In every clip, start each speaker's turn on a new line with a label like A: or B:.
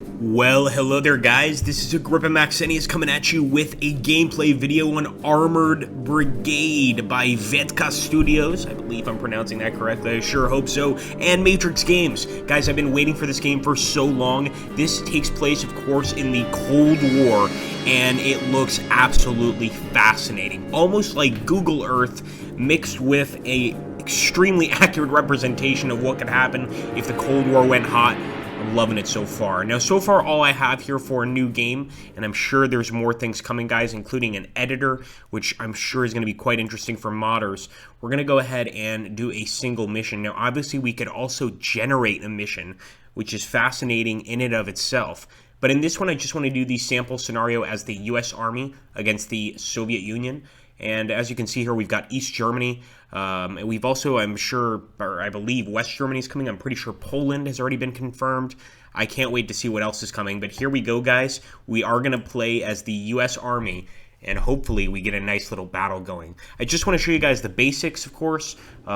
A: Well, hello there guys, this is Agrippa Maxenius coming at you with a gameplay video on Armored Brigade by Vetka Studios. I believe I'm pronouncing that correctly, I sure hope so, and Matrix Games. Guys, I've been waiting for this game for so long. This takes place, of course, in the Cold War, and it looks absolutely fascinating. Almost like Google Earth mixed with a extremely accurate representation of what could happen if the Cold War went hot. I'm loving it so far. Now, so far, all I have here for a new game, and I'm sure there's more things coming, guys, including an editor, which I'm sure is going to be quite interesting for modders. We're going to go ahead and do a single mission. Now, obviously, we could also generate a mission, which is fascinating in and of itself. But in this one, I just want to do the sample scenario as the U.S. Army against the Soviet Union. And as you can see here, we've got East Germany. And we've also, I'm sure, or I believe West Germany is coming. I'm pretty sure Poland has already been confirmed. I can't wait to see what else is coming. But here we go, guys. We are going to play as the U.S. Army, and hopefully we get a nice little battle going. I just want to show you guys the basics, of course.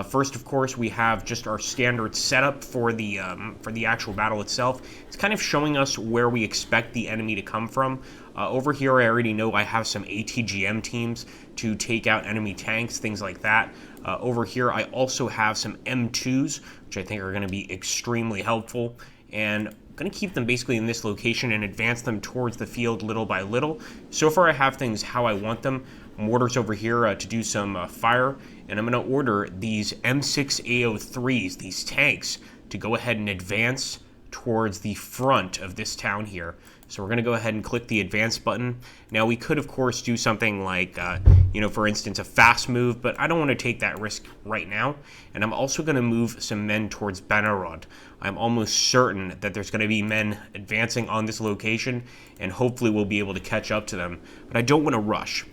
A: First, of course, we have just our standard setup for the actual battle itself. It's kind of showing us where we expect the enemy to come from. Over here, I already know I have some ATGM teams to take out enemy tanks, things like that. Over here, I also have some M2s, which I think are going to be extremely helpful. And I'm going to keep them basically in this location and advance them towards the field little by little. So far, I have things how I want them. Mortars over here to do some fire. And I'm going to order these M6A03s, these tanks, to go ahead and advance towards the front of this town here. So we're going to go ahead and click the advance button. Now we could, of course, do something like, for instance, a fast move, but I don't want to take that risk right now. And I'm also going to move some men towards Bannerod. I'm almost certain that there's going to be men advancing on this location, and hopefully we'll be able to catch up to them. But I don't want to rush.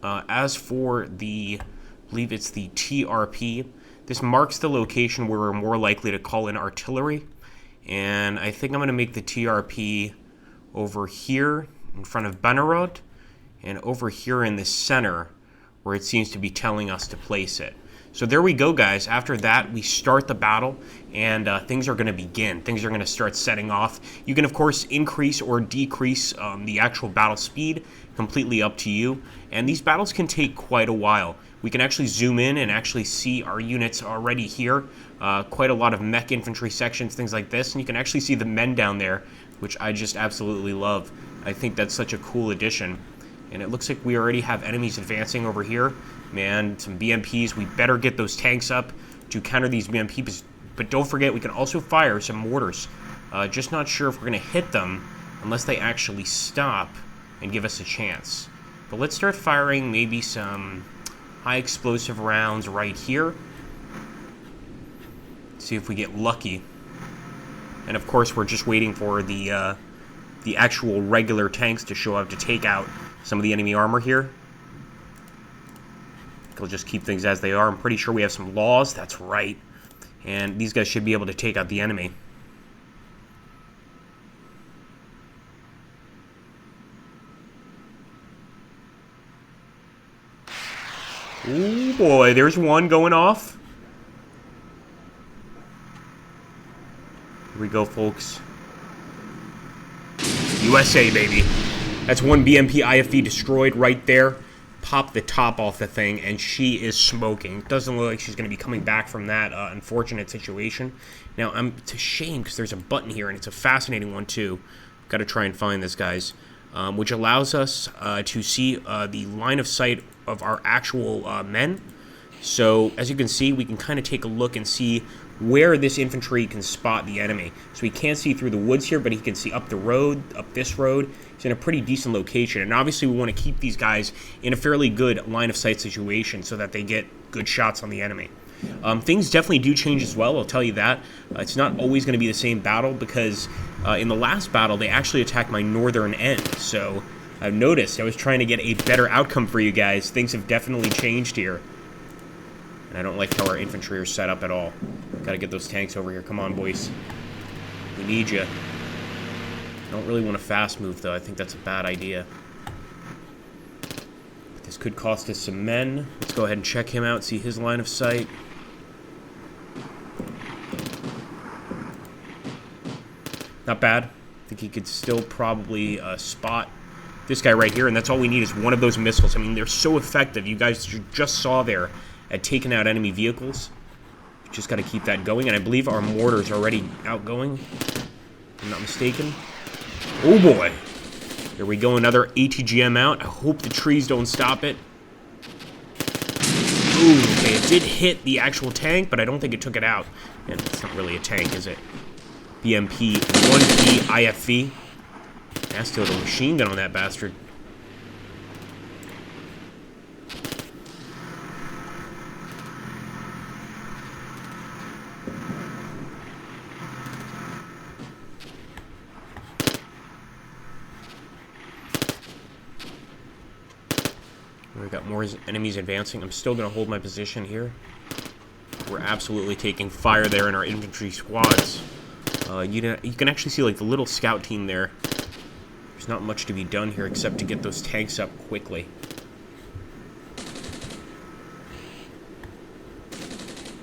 A: As for the, I believe it's the TRP, this marks the location where we're more likely to call in artillery. And I think I'm going to make the TRP over here in front of Bannerod, and over here in the center where it seems to be telling us to place it. So there we go, guys. After that, we start the battle, and things are going to begin. Things are going to start setting off. You can, of course, increase or decrease the actual battle speed, completely up to you. And these battles can take quite a while. We can actually zoom in and actually see our units already here. Quite a lot of mech infantry sections, things like this. And you can actually see the men down there, which I just absolutely love. I think that's such a cool addition. And it looks like we already have enemies advancing over here. Man, some BMPs. We better get those tanks up to counter these BMPs. But don't forget, we can also fire some mortars. Just not sure if we're going to hit them unless they actually stop and give us a chance. But let's start firing maybe some high explosive rounds right here. See if we get lucky. And of course, we're just waiting for the actual regular tanks to show up to take out some of the enemy armor here. They'll just keep things as they are. I'm pretty sure we have some laws. That's right. And these guys should be able to take out the enemy. Ooh, boy, there's one going off. Here we go, folks. USA, baby. That's one BMP IFV destroyed right there. Pop the top off the thing, and she is smoking. Doesn't look like she's going to be coming back from that unfortunate situation. Now, it's a shame because there's a button here, and it's a fascinating one, too. Got to try and find this, guys. Which allows us to see the line of sight of our actual men. So, as you can see, we can kind of take a look and see where this infantry can spot the enemy. So he can't see through the woods here, but he can see up the road, up this road. He's in a pretty decent location. And obviously we want to keep these guys in a fairly good line of sight situation so that they get good shots on the enemy. Things definitely do change as well, I'll tell you that. It's not always going to be the same battle because in the last battle they actually attacked my northern end. So I've noticed I was trying to get a better outcome for you guys. Things have definitely changed here. And I don't like how our infantry are set up at all. Gotta get those tanks over here. Come on, boys. We need you. I don't really want to fast move, though. I think that's a bad idea. This could cost us some men. Let's go ahead and check him out, see his line of sight. Not bad. think he could still probably spot this guy right here, and that's all we need is one of those missiles. I mean, they're so effective. You guys just saw there at taking out enemy vehicles. Just got to keep that going, and I believe our mortar's already outgoing, if I'm not mistaken. Oh boy. Here we go, another ATGM out. I hope the trees don't stop it. Ooh, okay, it did hit the actual tank, but I don't think it took it out. And it's not really a tank, is it? BMP 1P IFV. That's still a machine gun on that bastard. We've got more enemies advancing. I'm still going to hold my position here. We're absolutely taking fire there in our infantry squads. You can actually see like the little scout team there. There's not much to be done here except to get those tanks up quickly.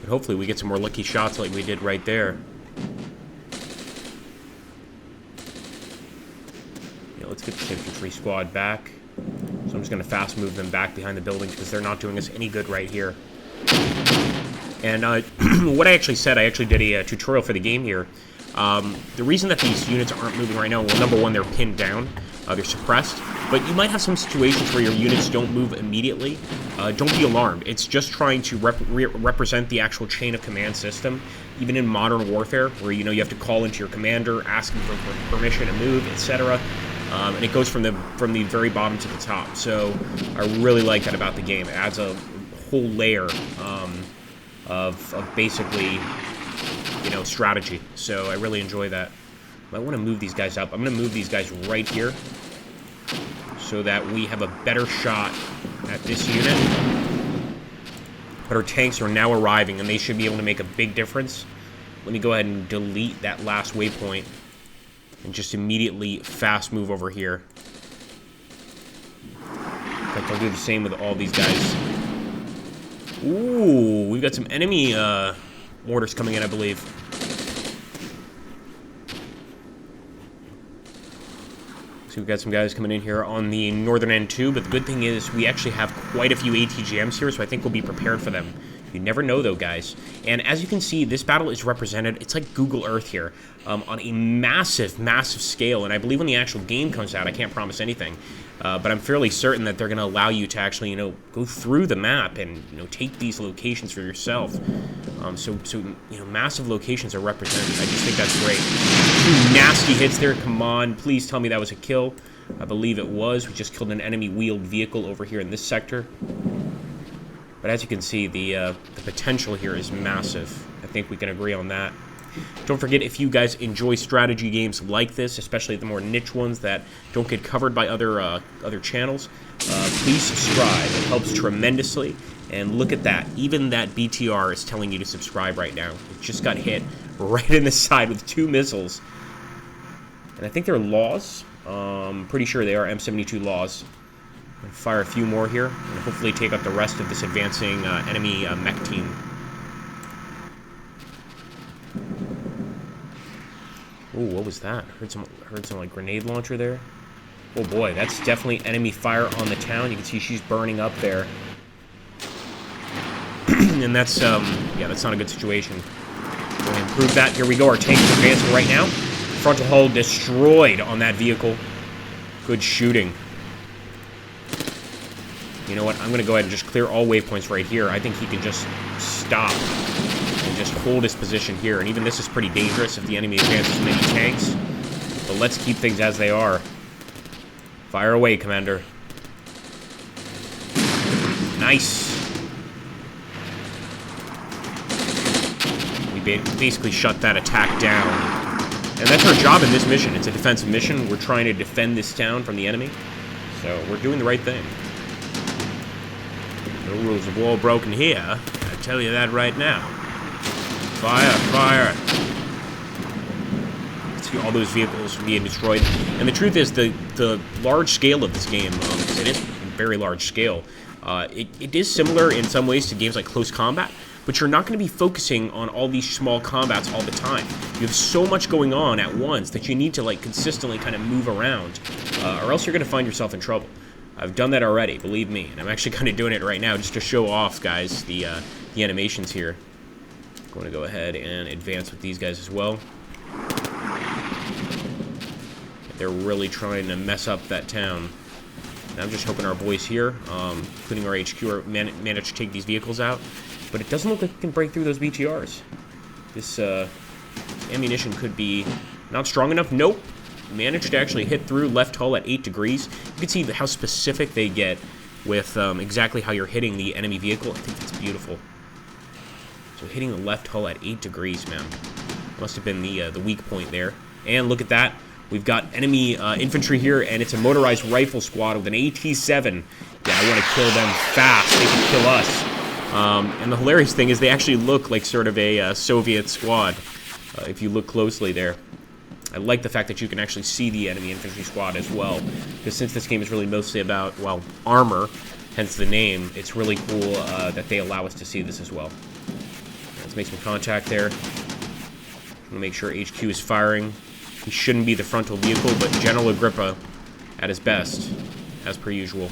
A: But hopefully we get some more lucky shots like we did right there. Yeah, let's get this infantry squad back. So I'm just going to fast move them back behind the buildings because they're not doing us any good right here. And what I actually said, I actually did a tutorial for the game here. The reason that these units aren't moving right now, well, number one, they're pinned down. They're suppressed. But you might have some situations where your units don't move immediately. Don't be alarmed. It's just trying to represent the actual chain of command system. Even in modern warfare, where you have to call into your commander, ask him for permission to move, etc. And it goes from the very bottom to the top. So I really like that about the game. It adds a whole layer of basically, strategy. So I really enjoy that. I want to move these guys up. I'm going to move these guys right here so that we have a better shot at this unit. But our tanks are now arriving, and they should be able to make a big difference. Let me go ahead and delete that last waypoint and just immediately fast move over here. In fact, I'll do the same with all these guys. Ooh, we've got some enemy mortars coming in, I believe. So we've got some guys coming in here on the northern end too, but the good thing is we actually have quite a few ATGMs here, so I think we'll be prepared for them. You never know, though, guys. And as you can see, this battle is represented, it's like Google Earth here, on a massive, massive scale. And I believe when the actual game comes out, I can't promise anything, but I'm fairly certain that they're going to allow you to actually, go through the map and, take these locations for yourself. So massive locations are represented. I just think that's great. 2 nasty hits there. Come on, please tell me that was a kill. I believe it was. We just killed an enemy wheeled vehicle over here in this sector. But as you can see, the potential here is massive. I think we can agree on that. Don't forget, if you guys enjoy strategy games like this, especially the more niche ones that don't get covered by other channels, please subscribe. It helps tremendously. And look at that. Even that BTR is telling you to subscribe right now. It just got hit right in the side with 2 missiles. And I think they're Laws. Pretty sure they are M72 Laws. Fire a few more here, and hopefully take out the rest of this advancing enemy mech team. Ooh, what was that? Heard some like grenade launcher there. Oh boy, that's definitely enemy fire on the town. You can see she's burning up there, and that's that's not a good situation. We're gonna improve that. Here we go. Our tank is advancing right now. Frontal hull destroyed on that vehicle. Good shooting. You know what? I'm going to go ahead and just clear all waypoints right here. I think he can just stop and just hold his position here. And even this is pretty dangerous if the enemy advances many tanks. But let's keep things as they are. Fire away, Commander. Nice. We basically shut that attack down. And that's our job in this mission. It's a defensive mission. We're trying to defend this town from the enemy. So we're doing the right thing. No rules of war broken here. I tell you that right now. Fire, fire. See all those vehicles being destroyed. And the truth is, the large scale of this game, it is very large scale. It is similar in some ways to games like Close Combat, but you're not going to be focusing on all these small combats all the time. You have so much going on at once that you need to like consistently kind of move around, or else you're going to find yourself in trouble. I've done that already, believe me, and I'm actually kind of doing it right now just to show off, guys, the animations here. I'm going to go ahead and advance with these guys as well. They're really trying to mess up that town. And I'm just hoping our boys here, including our HQ, manage to take these vehicles out. But it doesn't look like we can break through those BTRs. This ammunition could be not strong enough. Nope. Managed to actually hit through left hull at 8 degrees. You can see how specific they get with exactly how you're hitting the enemy vehicle. I think that's beautiful. So hitting the left hull at 8 degrees, man. Must have been the weak point there. And look at that. We've got enemy infantry here, and it's a motorized rifle squad with an AT-7. Yeah, I want to kill them fast. They can kill us. And the hilarious thing is they actually look like sort of a Soviet squad, if you look closely there. I like the fact that you can actually see the enemy infantry squad as well, because since this game is really mostly about, well, armor, hence the name, it's really cool that they allow us to see this as well. Let's make some contact there. I'm going to make sure HQ is firing. He shouldn't be the frontal vehicle, but General Agrippa at his best, as per usual.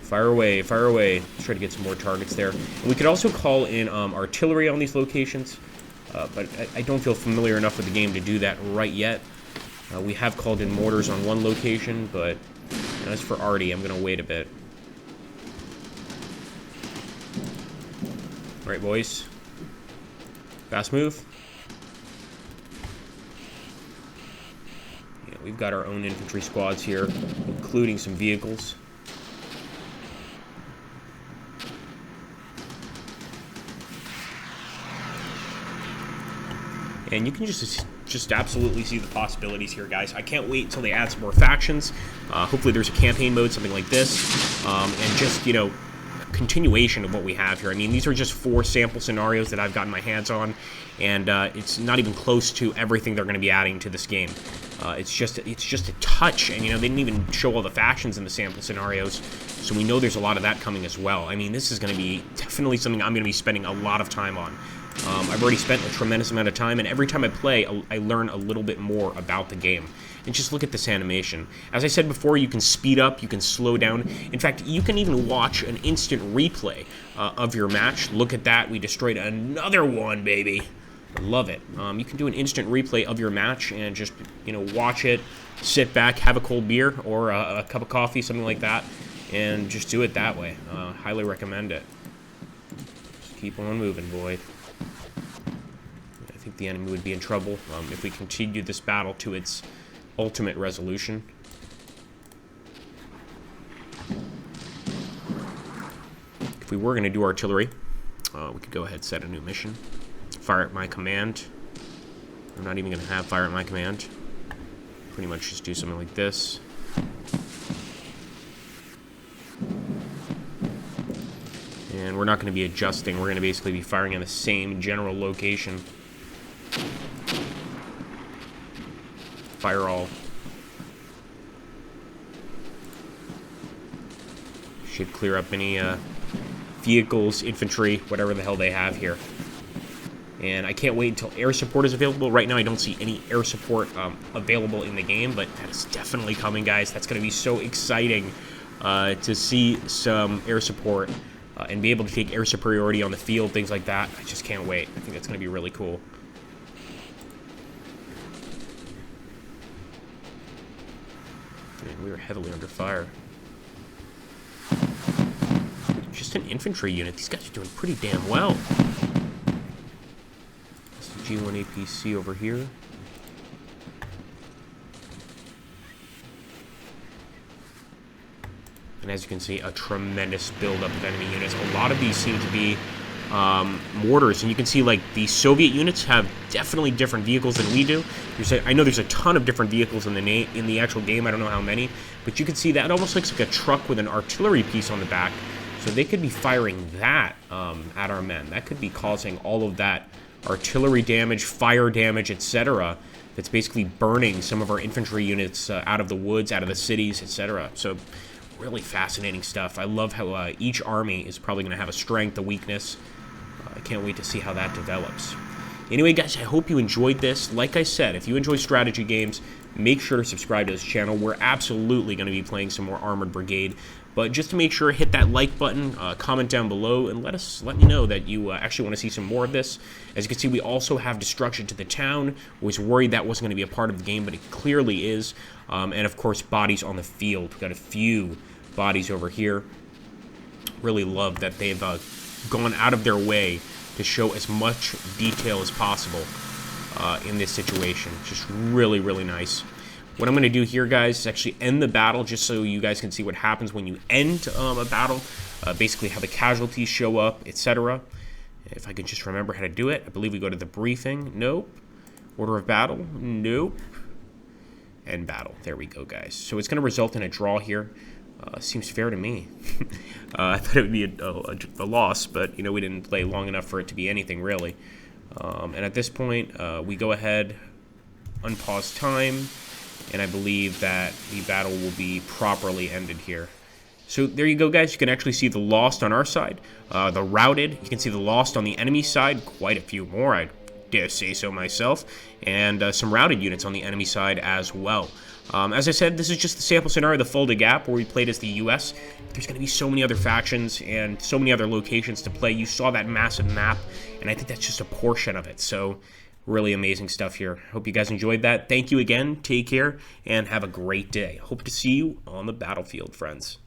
A: Fire away, fire away. Let's try to get some more targets there. And we could also call in artillery on these locations, but I don't feel familiar enough with the game to do that right yet. We have called in mortars on one location, but as for arty, I'm going to wait a bit. All right, boys. Fast move. We've got our own infantry squads here, including some vehicles. And you can just absolutely see the possibilities here, guys. I can't wait until they add some more factions. Hopefully there's a campaign mode, something like this. And just, you know, continuation of what we have here. I mean, these are just 4 sample scenarios that I've gotten my hands on, and it's not even close to everything they're going to be adding to this game. It's just a touch, and you know they didn't even show all the factions in the sample scenarios, so we know there's a lot of that coming as well. I mean, this is going to be definitely something I'm going to be spending a lot of time on. I've already spent a tremendous amount of time, and every time I play, I learn a little bit more about the game. And just look at this animation. As I said before, you can speed up, you can slow down. In fact, you can even watch an instant replay of your match. Look at that. We destroyed another one, baby. I love it. You can do an instant replay of your match and just, you know, watch it, sit back, have a cold beer or a cup of coffee, something like that, and just do it that way. Highly recommend it. Just keep on moving, boy. I think the enemy would be in trouble if we continued this battle to its ultimate resolution. If we were going to do artillery, we could go ahead and set a new mission. Fire at my command. I'm not even going to have fire at my command. Pretty much just do something like this. And we're not going to be adjusting. We're going to basically be firing on the same general location. Fire all. Should clear up any vehicles, infantry, whatever the hell they have here. And I can't wait until air support is available. Right now I don't see any air support available in the game, but that's definitely coming, guys. That's going to be so exciting to see some air support and be able to take air superiority on the field, things like that. I just can't wait. I think that's going to be really cool. Man, we were heavily under fire. Just an infantry unit. These guys are doing pretty damn well. G1 APC over here. And as you can see, a tremendous buildup of enemy units. A lot of these seem to be mortars, and you can see like the Soviet units have definitely different vehicles than we do. I know there's a ton of different vehicles in the actual game. I don't know how many, but you can see that it almost looks like a truck with an artillery piece on the back. So they could be firing that at our men. That could be causing all of that artillery damage, fire damage, etc. That's basically burning some of our infantry units out of the woods, out of the cities, etc. So really fascinating stuff. I love how each army is probably going to have a strength, a weakness. I can't wait to see how that develops. Anyway, guys, I hope you enjoyed this. Like I said, if you enjoy strategy games, make sure to subscribe to this channel. We're absolutely going to be playing some more Armored Brigade. But just to make sure, hit that like button, comment down below, and let me know that you actually want to see some more of this. As you can see, we also have destruction to the town. Was worried that wasn't going to be a part of the game, but it clearly is. And of course, bodies on the field. We've got a few bodies over here. Really love that they've gone out of their way to show as much detail as possible in this situation. Just really, really nice. What I'm going to do here, guys, is actually end the battle just so you guys can see what happens when you end a battle. Basically how the casualties show up, etc. If I can just remember how to do it. I believe we go to the briefing. Nope. Order of battle. Nope. End battle. There we go, guys. So it's going to result in a draw here. Seems fair to me. I thought it would be a loss, but, you know, we didn't play long enough for it to be anything, really. And at this point, we go ahead, unpause time, and I believe that the battle will be properly ended here. So there you go, guys. You can actually see the lost on our side, the routed. You can see the lost on the enemy side. Quite a few more, I dare say so myself. And some routed units on the enemy side as well. As I said, this is just the sample scenario, the Fulda Gap, where we played as the U.S. There's going to be so many other factions and so many other locations to play. You saw that massive map, and I think that's just a portion of it. So really amazing stuff here. Hope you guys enjoyed that. Thank you again. Take care, and have a great day. Hope to see you on the battlefield, friends.